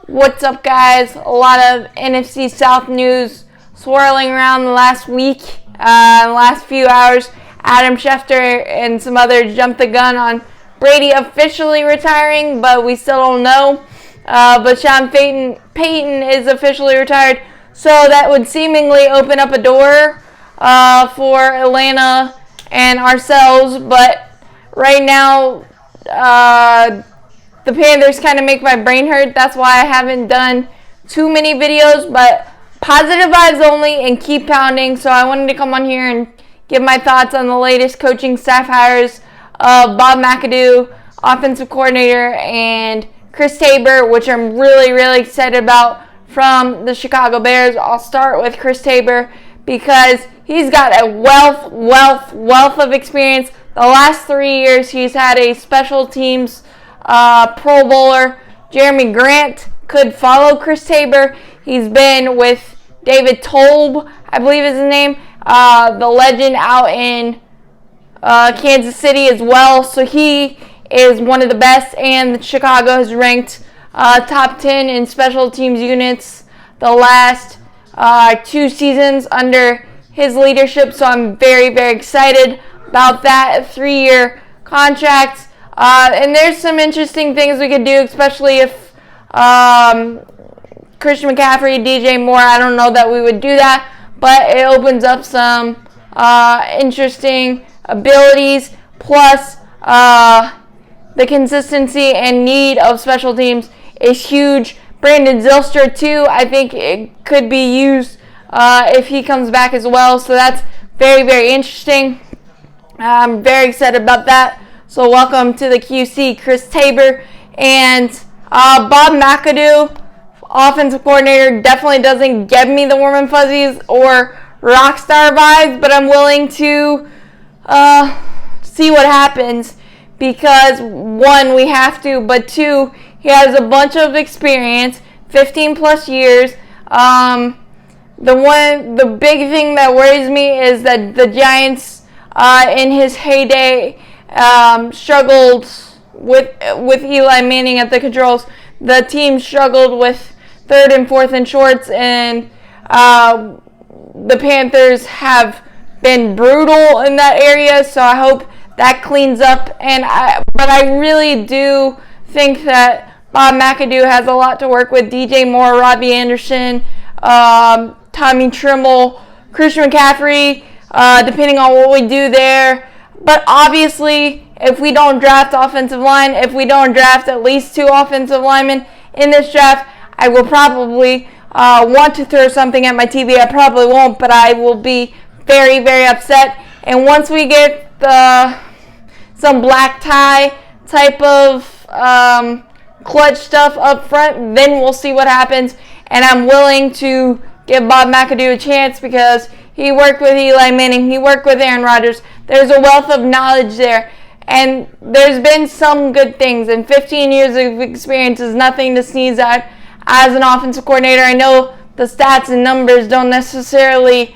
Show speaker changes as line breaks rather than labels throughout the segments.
What's up, guys? A lot of NFC South news swirling around the last week, last few hours. Adam Schefter and some others jumped the gun on Brady officially retiring, but we still don't know. But Sean Payton is officially retired, so that would seemingly open up a door for Atlanta and ourselves. But right now, the Panthers kind of make my brain hurt. That's why I haven't done too many videos, but positive vibes only and keep pounding. So I wanted to come on here and give my thoughts on the latest coaching staff hires of Bob McAdoo, offensive coordinator, and Chris Tabor, which I'm really, really excited about from the Chicago Bears. I'll start with Chris Tabor because he's got a wealth of experience. The last 3 years, he's had a special teams Pro Bowler. Jeremy Grant could follow Chris Tabor. He's been with David Tolb, I believe is his name, the legend out in Kansas City as well. So he is one of the best, and Chicago has ranked top 10 in special teams units the last 2 seasons under his leadership. So I'm very, very excited about that 3-year contract. And there's some interesting things we could do, especially if Christian McCaffrey, DJ Moore, I don't know that we would do that, but it opens up some interesting abilities, plus the consistency and need of special teams is huge. Brandon Zylstra, too, I think it could be used if he comes back as well, so that's very, very interesting. I'm very excited about that. So welcome to the QC, Chris Tabor. And Bob McAdoo, offensive coordinator, definitely doesn't give me the warm and fuzzies or rock star vibes, but I'm willing to see what happens because, 1, we have to, but 2, he has a bunch of experience, 15 plus years. The big thing that worries me is that the Giants in his heyday struggled with Eli Manning at the controls. The team struggled with 3rd and 4th and shorts, and the Panthers have been brutal in that area. So I hope that cleans up. But I really do think that Bob McAdoo has a lot to work with. DJ Moore, Robbie Anderson, Tommy Trimmel, Christian McCaffrey, depending on what we do there. But obviously, if we don't draft offensive line, if we don't draft at least 2 offensive linemen in this draft, I will probably want to throw something at my TV. I probably won't, but I will be very, very upset. And once we get some black tie type of clutch stuff up front, then we'll see what happens. And I'm willing to give Bob McAdoo a chance because he worked with Eli Manning. He worked with Aaron Rodgers. There's a wealth of knowledge there. And there's been some good things. And 15 years of experience is nothing to sneeze at as an offensive coordinator. I know the stats and numbers don't necessarily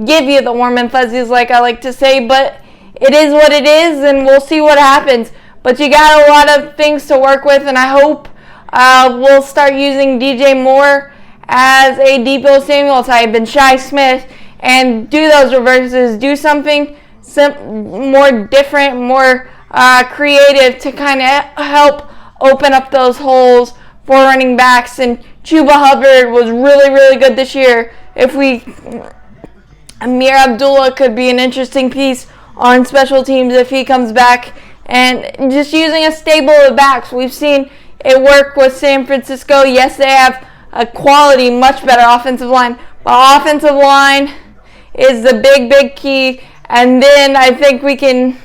give you the warm and fuzzies like I like to say. But it is what it is, and we'll see what happens. But you got a lot of things to work with, and I hope we'll start using DJ Moore as a Debo Samuel type and Shi Smith and do those reverses, do something more different, more creative to kind of help open up those holes for running backs. And Chuba Hubbard was really, really good this year. Amir Abdullah could be an interesting piece on special teams if he comes back. And just using a stable of backs. We've seen it work with San Francisco. Yes, they have a quality, much better offensive line. But offensive line is the big key. And then I think we can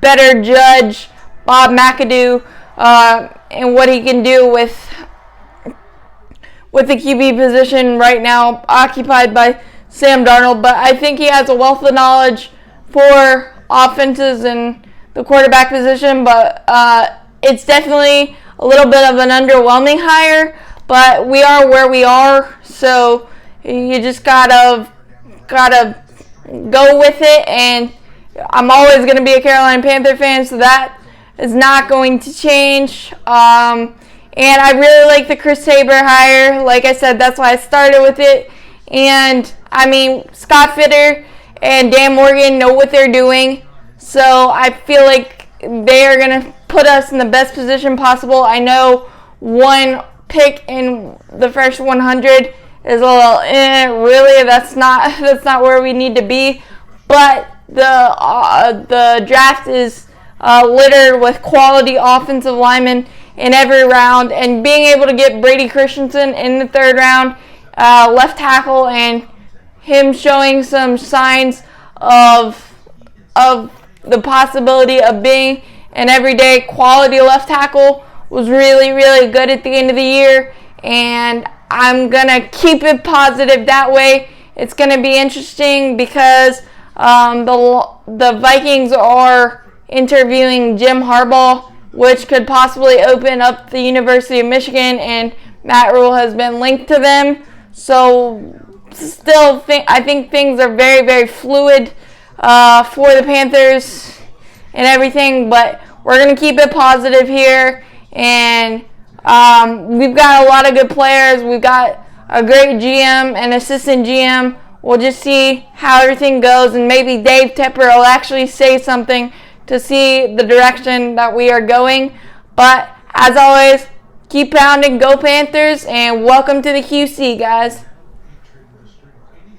better judge Bob McAdoo and what he can do with the QB position right now occupied by Sam Darnold. But I think he has a wealth of knowledge for offenses and the quarterback position. But it's definitely a little bit of an underwhelming hire. But we are where we are, so you just gotta go with it. And I'm always gonna be a Carolina Panther fan, so that is not going to change. And I really like the Chris Tabor hire. Like I said, that's why I started with it. And, I mean, Scott Fitter and Dan Morgan know what they're doing. So I feel like they are going to put us in the best position possible. I know one pick in the first 100 is a little, really, that's not where we need to be. But the draft is littered with quality offensive linemen in every round, and being able to get Brady Christensen in the 3rd round, left tackle, and him showing some signs of the possibility of being an everyday quality left tackle was really, really good at the end of the year, and I'm going to keep it positive that way. It's going to be interesting because the Vikings are interviewing Jim Harbaugh, which could possibly open up the University of Michigan, and Matt Rule has been linked to them. So still, I think things are very, very fluid for the Panthers and everything, but we're going to keep it positive here, and we've got a lot of good players. We've got a great GM and assistant GM. We'll just see how everything goes, and maybe Dave Tepper will actually say something to see the direction that we are going. But as always, keep pounding, go Panthers, and welcome to the QC, guys.